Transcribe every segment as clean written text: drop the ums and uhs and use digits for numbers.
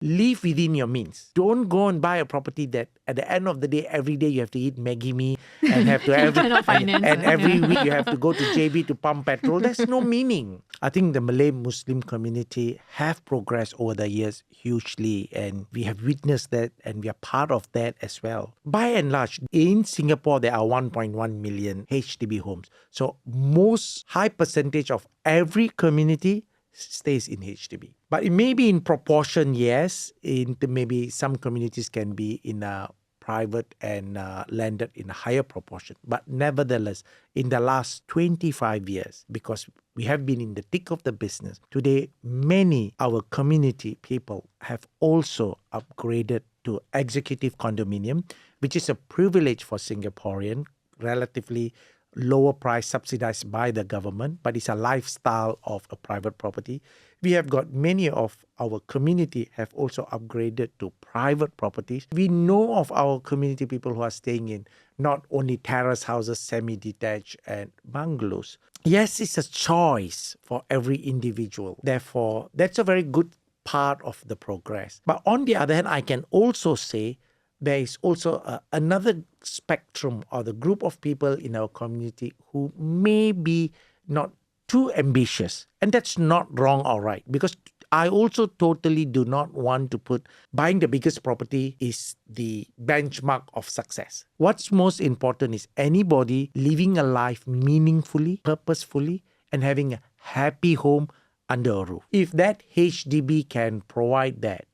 Live within your means. Don't go and buy a property that at the end of the day, every day you have to eat Maggi mee and have to every week you have to go to JB to pump petrol. There's no meaning. I think the Malay Muslim community have progressed over the years hugely, and we have witnessed that, and we are part of that as well. By and large, in Singapore, there are 1.1 million HDB homes. So most high percentage of every community stays in HDB. But it may be in proportion, yes. Maybe some communities can be in a private and landed in a higher proportion. But nevertheless, in the last 25 years, because we have been in the thick of the business, today many our community people have also upgraded to executive condominium, which is a privilege for Singaporean, relatively lower price subsidized by the government, but it's a lifestyle of a private property. We have got many of our community have also upgraded to private properties. We know of our community people who are staying in not only terrace houses, semi-detached and bungalows. Yes, it's a choice for every individual. Therefore, that's a very good part of the progress. But on the other hand, I can also say there is also another spectrum or the group of people in our community who may be not too ambitious. And that's not wrong or right, because I also totally do not want to put buying the biggest property is the benchmark of success. What's most important is anybody living a life meaningfully, purposefully, and having a happy home under a roof. If that HDB can provide that,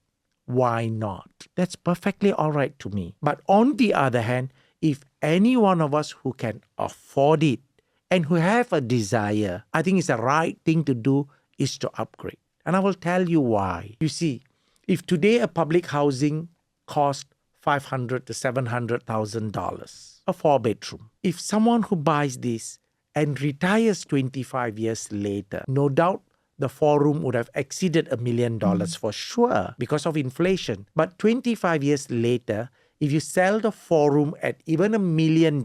why not? That's perfectly all right to me. But on the other hand, if any one of us who can afford it and who have a desire, I think it's the right thing to do is to upgrade. And I will tell you why. You see, if today a public housing costs $500,000 to $700,000, a 4-bedroom, if someone who buys this and retires 25 years later, no doubt the 4-room would have exceeded $1 million for sure because of inflation. But 25 years later, if you sell the 4-room at even $1 million,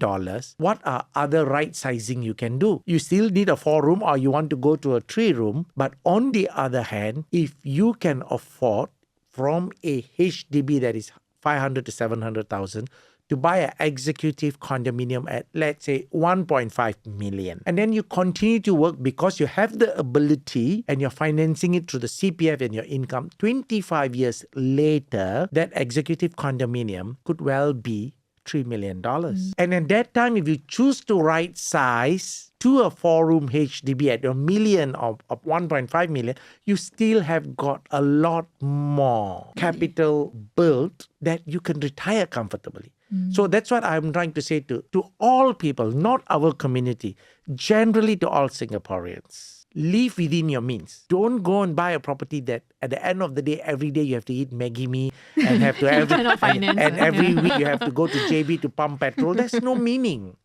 what are other right sizing you can do? You still need a 4-room or you want to go to a 3-room. But on the other hand, if you can afford from a HDB that is 500 to 700,000 to buy an executive condominium at, let's say, 1.5 million. And then you continue to work because you have the ability and you're financing it through the CPF and your income. 25 years later, that executive condominium could well be $3 million. And at that time, if you choose to right size to a 4-room HDB at $1 million or 1.5 million, you still have got a lot more capital built that you can retire comfortably. So that's what I'm trying to say to all people, not our community, generally to all Singaporeans. Live within your means. Don't go and buy a property that at the end of the day, every day you have to eat Maggi mee and have to every week you have to go to JB to pump petrol. There's no meaning.